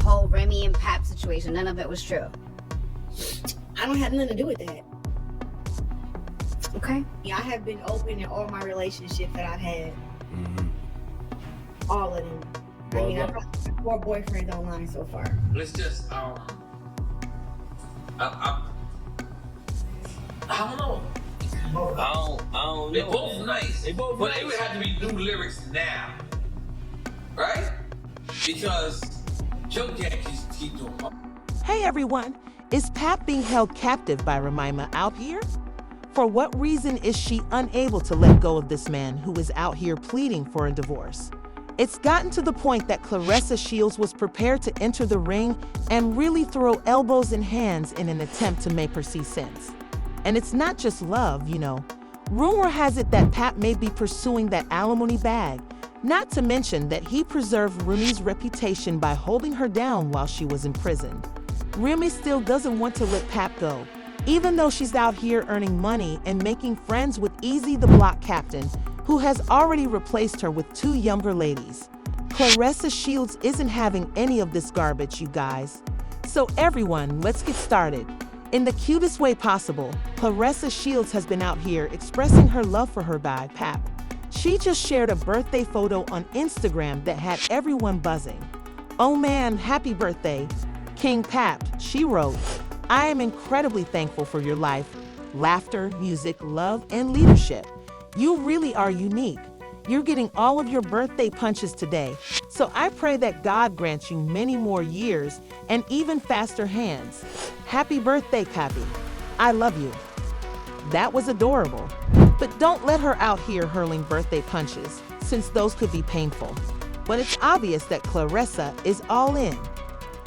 whole Remy and Pap situation, none of it was true? I don't have nothing to do with that. Okay. Yeah, I have been open in all my relationships that I've had. All of them. Well, I mean, I've got 4 boyfriends online so far. Let's just I don't know. I don't They're know. both nice. They both but nice. it would have to be new lyrics now. Right? Because Joe can't keep doing pop. Hey everyone, is Pap being held captive by Remy Ma out here? For what reason is she unable to let go of this man who is out here pleading for a divorce? It's gotten to the point that Claressa Shields was prepared to enter the ring and really throw elbows and hands in an attempt to make her see sense. And it's not just love, you know. Rumor has it that Pap may be pursuing that alimony bag, not to mention that he preserved Remy's reputation by holding her down while she was imprisoned. Remy still doesn't want to let Pap go, even though she's out here earning money and making friends with Easy the Block Captain, who has already replaced her with 2 younger ladies. Claressa Shields isn't having any of this garbage, you guys. So everyone, let's get started. In the cutest way possible, Claressa Shields has been out here expressing her love for her guy, Pap. She just shared a birthday photo on Instagram that had everyone buzzing. "Oh man, happy birthday, King Pap," she wrote. "I am incredibly thankful for your life, laughter, music, love, and leadership. You really are unique. You're getting all of your birthday punches today, so I pray that God grants you many more years and even faster hands. Happy birthday, Pappy. I love you." That was adorable. But don't let her out here hurling birthday punches, since those could be painful. But it's obvious that Claressa is all in.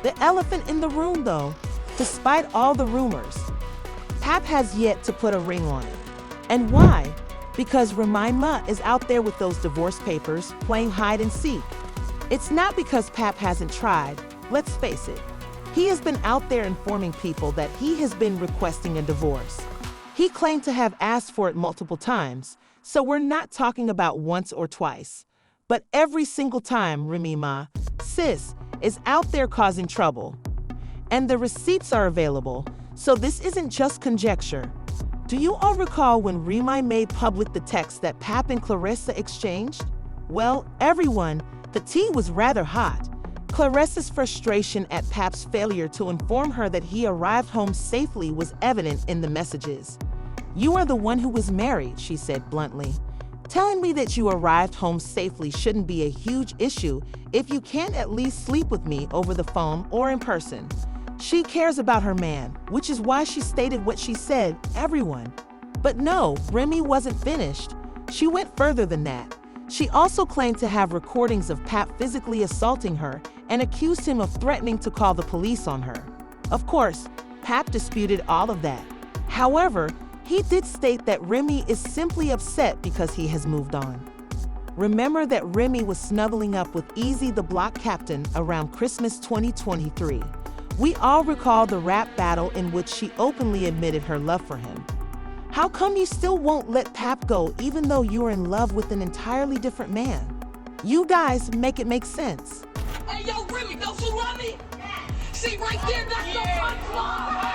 The elephant in the room, though, despite all the rumors, Pap has yet to put a ring on it. And why? Because Remy Ma is out there with those divorce papers, playing hide and seek. It's not because Pap hasn't tried, let's face it. He has been out there informing people that he has been requesting a divorce. He claimed to have asked for it multiple times, so we're not talking about once or twice. But every single time Remy Ma, sis, is out there causing trouble. And the receipts are available, so this isn't just conjecture. Do you all recall when Remy made public the text that Pap and Claressa exchanged? Well, everyone, the tea was rather hot. Claressa's frustration at Pap's failure to inform her that he arrived home safely was evident in the messages. "You are the one who was married," she said bluntly. "Telling me that you arrived home safely shouldn't be a huge issue if you can't at least sleep with me over the phone or in person." She cares about her man, which is why she stated what she said, everyone. But no, Remy wasn't finished. She went further than that. She also claimed to have recordings of Pap physically assaulting her and accused him of threatening to call the police on her. Of course, Pap disputed all of that. However, he did state that Remy is simply upset because he has moved on. Remember that Remy was snuggling up with Easy the Block Captain around Christmas 2023. We all recall the rap battle in which she openly admitted her love for him. How come you still won't let Pap go even though you're in love with an entirely different man? You guys make it make sense. Hey, yo, Remy, don't you love me? See, right there, that's the punchline.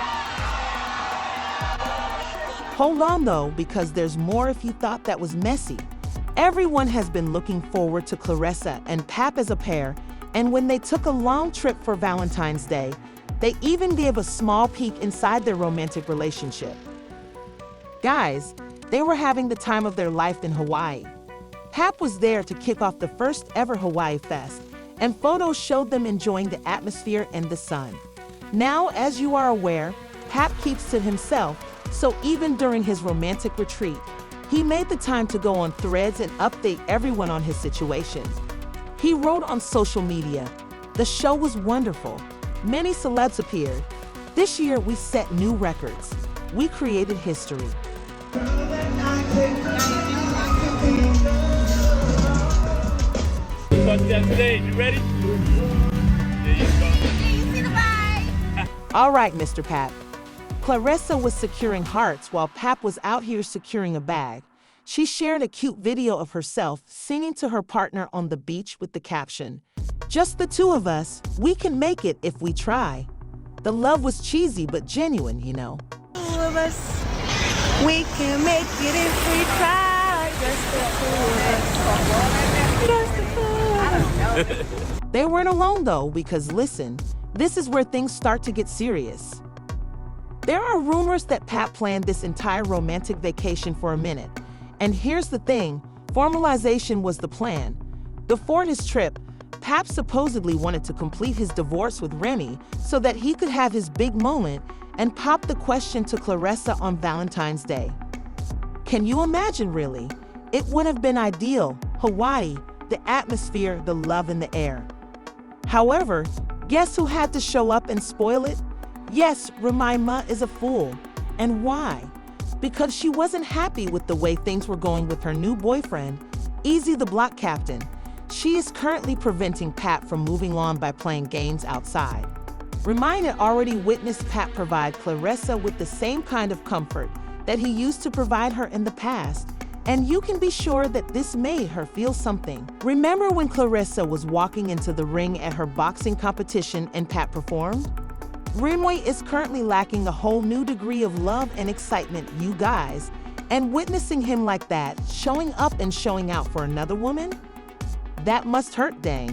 Hold on though, because there's more if you thought that was messy. Everyone has been looking forward to Claressa and Pap as a pair, and when they took a long trip for Valentine's Day, they even gave a small peek inside their romantic relationship. Guys, they were having the time of their life in Hawaii. Pap was there to kick off the first ever Hawaii Fest, and photos showed them enjoying the atmosphere and the sun. Now, as you are aware, Pap keeps to himself, so even during his romantic retreat, he made the time to go on Threads and update everyone on his situation. He wrote on social media, "The show was wonderful. Many celebs appeared. This year we set new records. We created history." Today, you ready? There you go. All right, Mr. Pap. Claressa was securing hearts while Pap was out here securing a bag. She shared a cute video of herself singing to her partner on the beach with the caption, Just the two of us, we can make it if we try. The love was cheesy but genuine, you know. Two of us, we can make it if we try. Just the two of us. Just the two of us. They weren't alone though, because listen, this is where things start to get serious. There are rumors that Pap planned this entire romantic vacation for a minute. And here's the thing, formalization was the plan. Before his trip, Pap supposedly wanted to complete his divorce with Remy so that he could have his big moment and pop the question to Claressa on Valentine's Day. Can you imagine, really? It would have been ideal. Hawaii, the atmosphere, the love in the air. However, guess who had to show up and spoil it? Yes, Remy Ma is a fool. And why? Because she wasn't happy with the way things were going with her new boyfriend, Easy the block captain. She is currently preventing Pap from moving on by playing games outside. Remy had already witnessed Pap provide Claressa with the same kind of comfort that he used to provide her in the past, and you can be sure that this made her feel something. Remember when Claressa was walking into the ring at her boxing competition and Pap performed? Remy is currently lacking a whole new degree of love and excitement, you guys, and witnessing him like that, showing up and showing out for another woman? That must hurt, dang.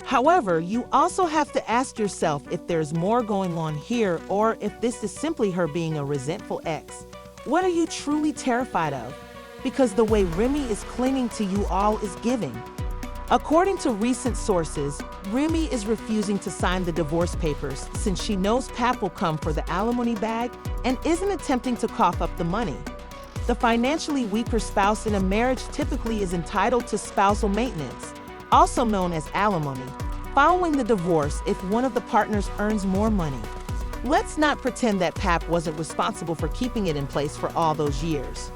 However, you also have to ask yourself if there's more going on here or if this is simply her being a resentful ex. What are you truly terrified of? Because the way Remy is clinging to you all is giving. According to recent sources, Remy is refusing to sign the divorce papers since she knows Pap will come for the alimony bag and isn't attempting to cough up the money. The financially weaker spouse in a marriage typically is entitled to spousal maintenance, also known as alimony, following the divorce if one of the partners earns more money. Let's not pretend that Pap wasn't responsible for keeping it in place for all those years.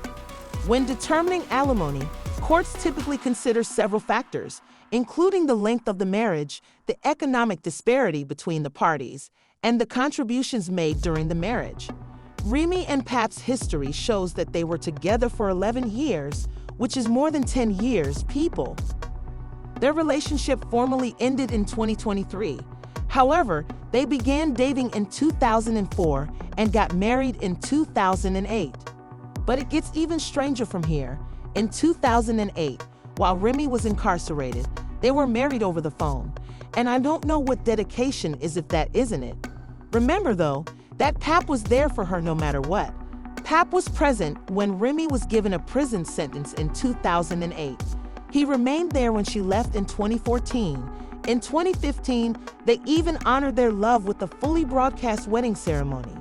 When determining alimony, courts typically consider several factors, including the length of the marriage, the economic disparity between the parties, and the contributions made during the marriage. Remy and Pap's history shows that they were together for 11 years, which is more than 10 years, people. Their relationship formally ended in 2023. However, they began dating in 2004 and got married in 2008. But it gets even stranger from here. In 2008, while Remy was incarcerated, they were married over the phone. And I don't know what dedication is if that isn't it. Remember though, that Pap was there for her no matter what. Pap was present when Remy was given a prison sentence in 2008. He remained there when she left in 2014. In 2015, they even honored their love with a fully broadcast wedding ceremony.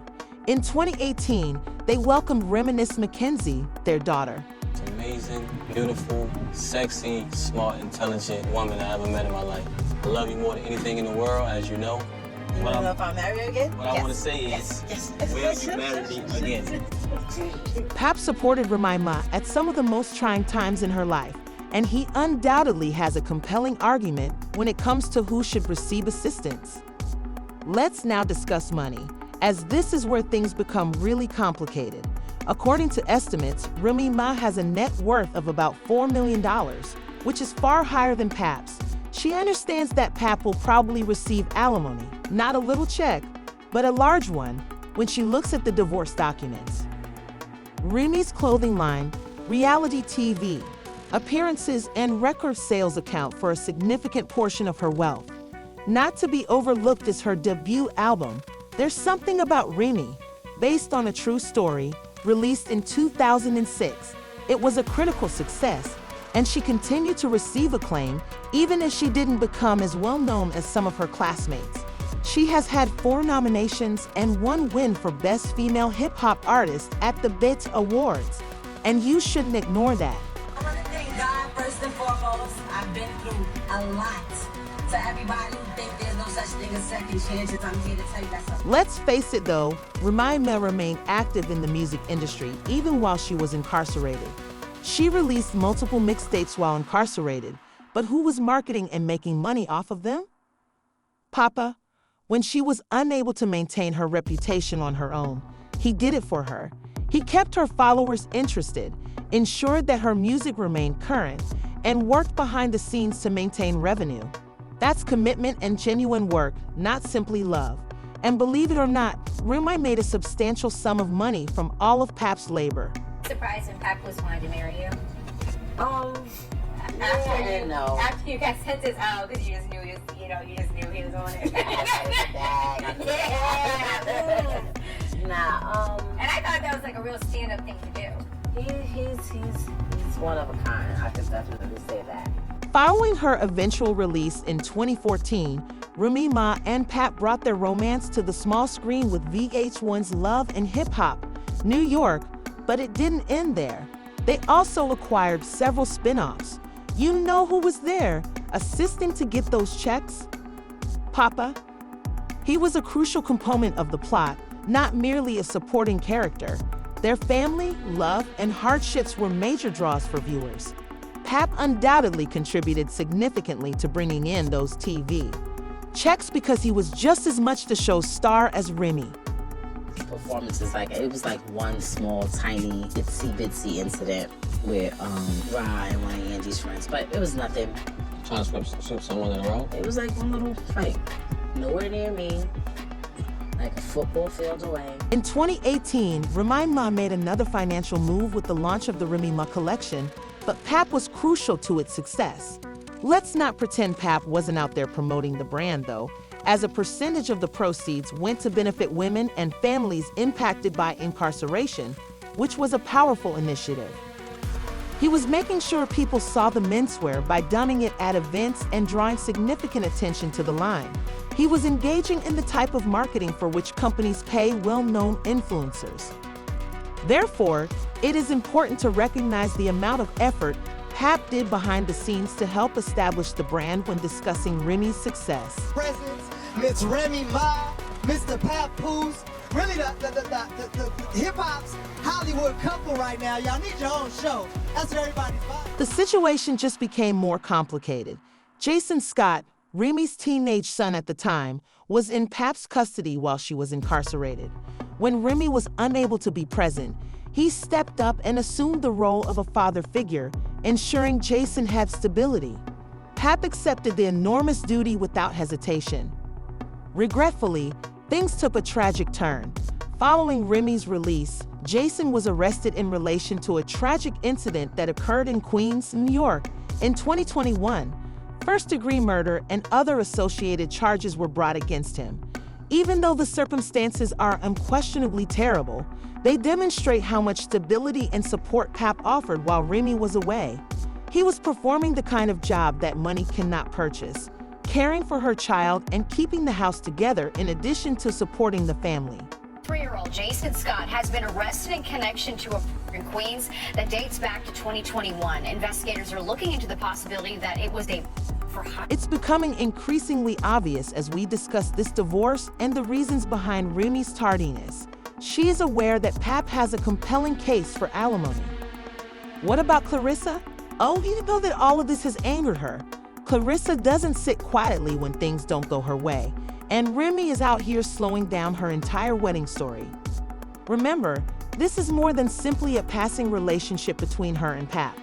In 2018, they welcomed Reminisce Mackenzie, their daughter. It's amazing, beautiful, sexy, smart, intelligent woman I ever met in my life. I love you more than anything in the world, as you know. You want to know if I'll marry her again? What I want to say is, will you marry me again? Pap supported Remy Ma at some of the most trying times in her life, and he undoubtedly has a compelling argument when it comes to who should receive assistance. Let's now discuss money, as this is where things become really complicated. According to estimates, Remy Ma has a net worth of about $4 million, which is far higher than Pap's. She understands that Pap will probably receive alimony, not a little check, but a large one, when she looks at the divorce documents. Remy's clothing line, reality TV, appearances, and record sales account for a significant portion of her wealth. Not to be overlooked is her debut album, There's Something About Remy, based on a true story, released in 2006. It was a critical success, and she continued to receive acclaim even as she didn't become as well known as some of her classmates. She has had 4 nominations and 1 win for Best Female Hip Hop Artist at the BET Awards, and you shouldn't ignore that. I want to thank God first and foremost. I've been through a lot. To everybody who think there's no such thing as second chances, I'm here to tell you that's a... Let's face it though, Remy Ma remained active in the music industry even while she was incarcerated. She released multiple mixtapes while incarcerated, but who was marketing and making money off of them? Papa, When she was unable to maintain her reputation on her own, he did it for her. He kept her followers interested, ensured that her music remained current, and worked behind the scenes to maintain revenue. That's commitment and genuine work, not simply love. And believe it or not, Remy made a substantial sum of money from all of Pap's labor. Surprised when Papoose wanted to marry you? After you got sentenced, because you just knew he was on it. Nah, And I thought that was like a real stand-up thing to do. he's one of a kind. I can definitely say that. Following her eventual release in 2014, Remy Ma and Pap brought their romance to the small screen with VH1's Love and Hip Hop, New York, but it didn't end there. They also acquired several spin-offs. You know who was there, assisting to get those checks? Papa. He was a crucial component of the plot, not merely a supporting character. Their family, love, and hardships were major draws for viewers. Pap undoubtedly contributed significantly to bringing in those TV checks because he was just as much the show's star as Remy. Performances, it was like one small, tiny, itsy-bitsy incident with Ra and one of Angie's friends, but it was nothing. Trying to sweep someone in a row? It was like one little fight. Nowhere near me, like a football field away. In 2018, Remy Ma made another financial move with the launch of the Remy Ma collection, but Pap was crucial to its success. Let's not pretend Pap wasn't out there promoting the brand, though, as a percentage of the proceeds went to benefit women and families impacted by incarceration, which was a powerful initiative. He was making sure people saw the menswear by donning it at events and drawing significant attention to the line. He was engaging in the type of marketing for which companies pay well-known influencers. Therefore, it is important to recognize the amount of effort Pap did behind the scenes to help establish the brand when discussing Remy's success. Presence, Miss Remy Ma, Mr. Papoose, really the hip-hop's Hollywood couple right now. Y'all need your own show. That's what everybody's buying. The situation just became more complicated. Jason Scott, Remy's teenage son at the time, was in Pap's custody while she was incarcerated. When Remy was unable to be present, he stepped up and assumed the role of a father figure, ensuring Jason had stability. Pap accepted the enormous duty without hesitation. Regretfully, things took a tragic turn. Following Remy's release, Jason was arrested in relation to a tragic incident that occurred in Queens, New York, in 2021. First-degree murder and other associated charges were brought against him. Even though the circumstances are unquestionably terrible, they demonstrate how much stability and support Pap offered while Remy was away. He was performing the kind of job that money cannot purchase, caring for her child and keeping the house together in addition to supporting the family. 3-year-old Jason Scott has been arrested in connection to a in Queens that dates back to 2021. Investigators are looking into the possibility that it was a It's becoming increasingly obvious as we discuss this divorce and the reasons behind Remy's tardiness. She is aware that Pap has a compelling case for alimony. What about Clarissa? Oh, you know that all of this has angered her. Clarissa doesn't sit quietly when things don't go her way, and Remy is out here slowing down her entire wedding story. Remember, this is more than simply a passing relationship between her and Pap.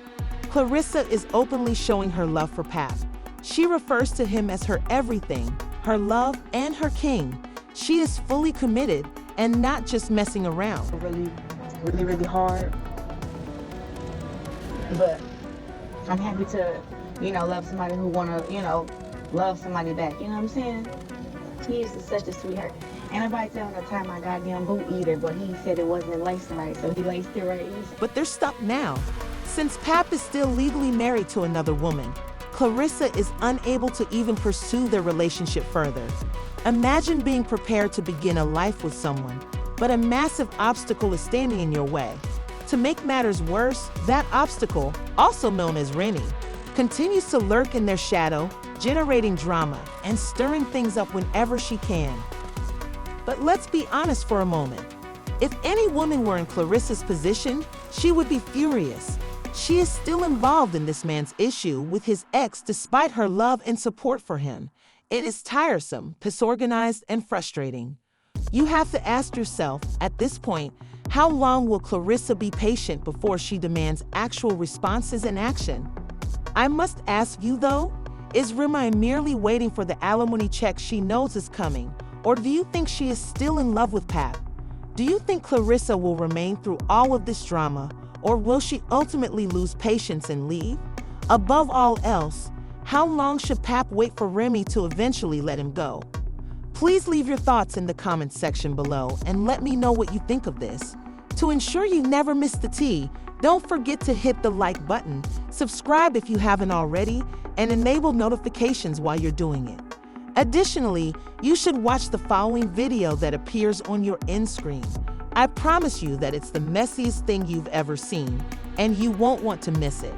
Clarissa is openly showing her love for Pap. She refers to him as her everything, her love, and her king. She is fully committed and not just messing around. Really hard. But I'm happy to, love somebody who wanna, love somebody back. You know what I'm saying? He is such a sweetheart. Ain't nobody telling the time my goddamn boot either, but he said it wasn't laced right, so he laced it right. But they're stuck now. Since Pap is still legally married to another woman, Clarissa is unable to even pursue their relationship further. Imagine being prepared to begin a life with someone, but a massive obstacle is standing in your way. To make matters worse, that obstacle, also known as Remy, continues to lurk in their shadow, generating drama and stirring things up whenever she can. But let's be honest for a moment. If any woman were in Clarissa's position, she would be furious. She is still involved in this man's issue with his ex despite her love and support for him. It is tiresome, disorganized, and frustrating. You have to ask yourself, at this point, how long will Clarissa be patient before she demands actual responses and action? I must ask you though, is Remy merely waiting for the alimony check she knows is coming, or do you think she is still in love with Pap? Do you think Clarissa will remain through all of this drama, or will she ultimately lose patience and leave? Above all else, how long should Pap wait for Remy to eventually let him go? Please leave your thoughts in the comments section below and let me know what you think of this. To ensure you never miss the tea, don't forget to hit the like button, subscribe if you haven't already, and enable notifications while you're doing it. Additionally, you should watch the following video that appears on your end screen. I promise you that it's the messiest thing you've ever seen, and you won't want to miss it.